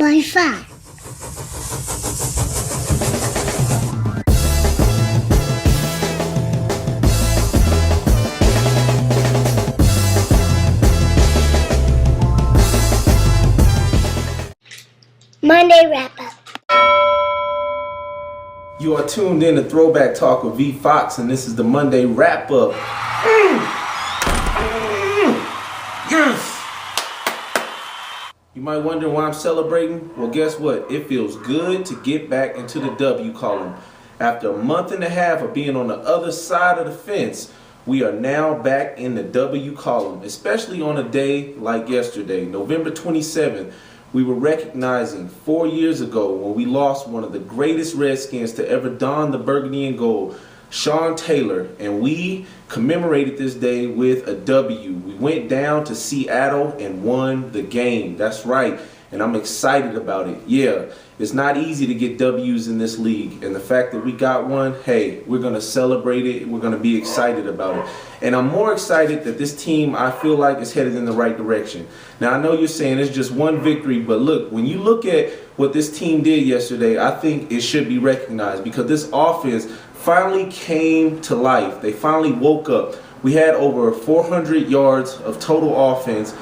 1.5. Monday wrap-up. You are tuned in to Throwback Talk with V Fox, and this is the Monday wrap-up. Yes! You might wonder why I'm celebrating. Well, guess what? It feels good to get back into the W column. After a month and a half of being on the other side of the fence, we are now back in the W column, especially on a day like yesterday, November 27th. We were recognizing 4 years ago when we lost one of the greatest Redskins to ever don the burgundy and gold, Sean Taylor, and we commemorated this day with a W. We went down to Seattle and won the game. That's right, and I'm excited about it. Yeah, it's not easy to get W's in this league, and the fact that we got one, hey, we're going to celebrate it. We're going to be excited about it. And I'm more excited that this team, I feel like, is headed in the right direction. Now, I know you're saying it's just one victory, but look, when you look at what this team did yesterday, I think it should be recognized because this offense finally came to life. They finally woke up. We had over 400 yards of total offense,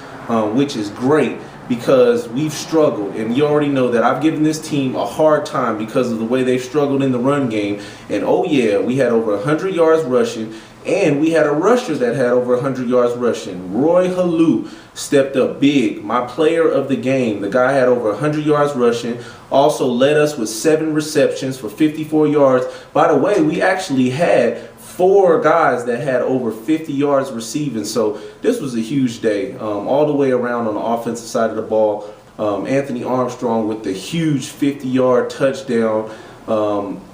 which is great because we've struggled. And you already know that I've given this team a hard time because of the way they've struggled in the run game. And oh yeah, we had over 100 yards rushing. And we had a rusher that had over 100 yards rushing. Roy Halou stepped up big. My player of the game. The guy had over 100 yards rushing. Also led us with 7 receptions for 54 yards. By the way, we actually had 4 guys that had over 50 yards receiving. So this was a huge day all the way around on the offensive side of the ball. Anthony Armstrong with the huge 50-yard touchdown.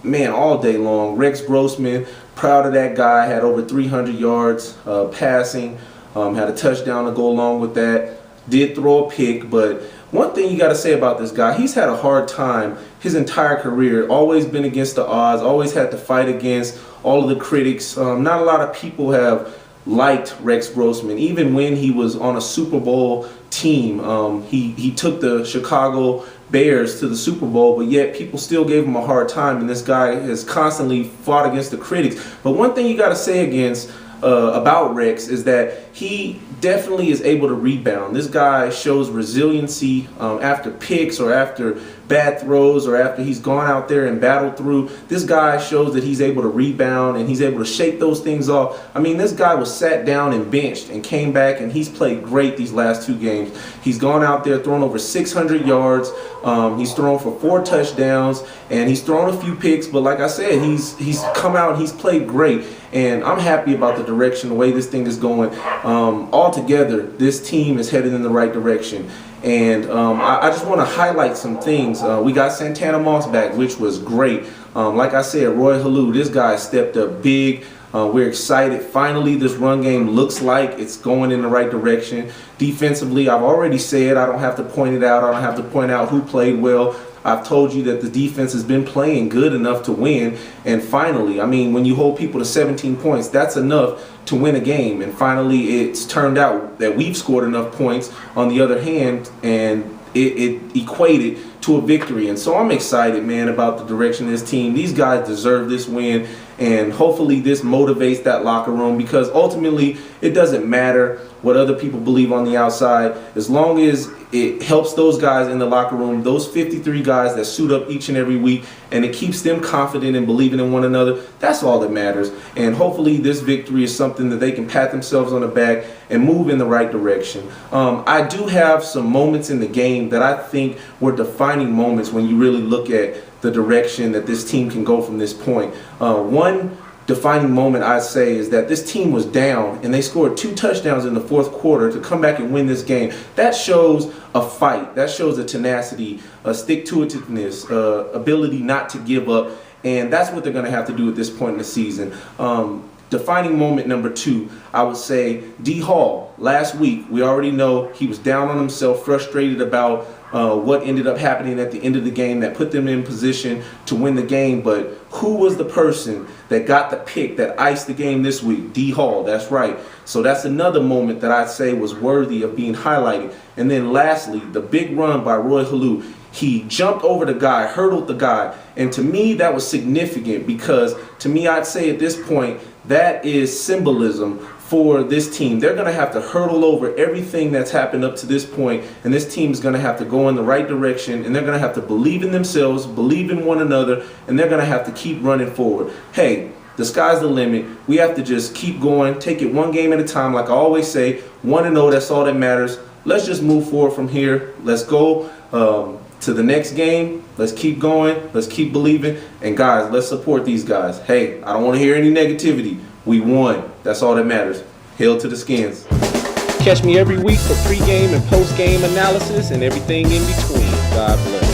Man, all day long. Rex Grossman, proud of that guy, had over 300 yards passing, had a touchdown to go along with that, did throw a pick. But one thing you got to say about this guy, he's had a hard time his entire career, always been against the odds, always had to fight against all of the critics. Not a lot of people have liked Rex Grossman. Even when he was on a Super Bowl team, he took the Chicago Bears to the Super Bowl, but yet people still gave him a hard time, and this guy has constantly fought against the critics. But one thing you got to say about Rex is that he definitely is able to rebound. This guy shows resiliency after picks or after bad throws or after he's gone out there and battled through. This guy shows that he's able to rebound and he's able to shake those things off. I mean, this guy was sat down and benched and came back, and he's played great these last 2 games. He's gone out there, thrown over 600 yards. He's thrown for 4 touchdowns, and he's thrown a few picks. But like I said, he's come out and he's played great. And I'm happy about the direction, the way this thing is going. Altogether, this team is headed in the right direction. And I just want to highlight some things. We got Santana Moss back, which was great. Like I said, Roy Halou, this guy stepped up big. We're excited. Finally, this run game looks like it's going in the right direction. Defensively, I've already said, I don't have to point it out. I don't have to point out who played well. I've told you that the defense has been playing good enough to win. And finally, I mean, when you hold people to 17 points, that's enough to win a game. And finally, it's turned out that we've scored enough points on the other hand, and it equated to a victory. And so I'm excited, man, about the direction of this team. These guys deserve this win, and hopefully this motivates that locker room, because ultimately it doesn't matter what other people believe on the outside, as long as it helps those guys in the locker room, those 53 guys that suit up each and every week, and it keeps them confident and believing in one another. That's all that matters. And hopefully this victory is something that they can pat themselves on the back and move in the right direction. I do have some moments in the game that I think were defining moments when you really look at the direction that this team can go from this point. One defining moment, I'd say, is that this team was down and they scored 2 touchdowns in the 4th quarter to come back and win this game. That shows a fight. That shows a tenacity, a stick-to-itiveness, ability not to give up, and that's what they're going to have to do at this point in the season. Defining moment number 2, I would say D. Hall. Last week, we already know he was down on himself, frustrated about what ended up happening at the end of the game that put them in position to win the game. But who was the person that got the pick that iced the game this week? D. Hall, that's right. So that's another moment that I'd say was worthy of being highlighted. And then lastly, the big run by Roy Halou. He jumped over the guy, hurdled the guy. And to me, that was significant because to me, I'd say at this point, that is symbolism for this team. They're going to have to hurdle over everything that's happened up to this point, and this team is going to have to go in the right direction, and they're going to have to believe in themselves, believe in one another, and they're going to have to keep running forward. Hey, the sky's the limit. We have to just keep going, take it one game at a time. Like I always say, 1-0, that's all that matters. Let's just move forward from here. Let's go to the next game. Let's keep going. Let's keep believing. And guys, let's support these guys. Hey, I don't want to hear any negativity. We won. That's all that matters. Hail to the Skins. Catch me every week for pregame and postgame analysis and everything in between. God bless.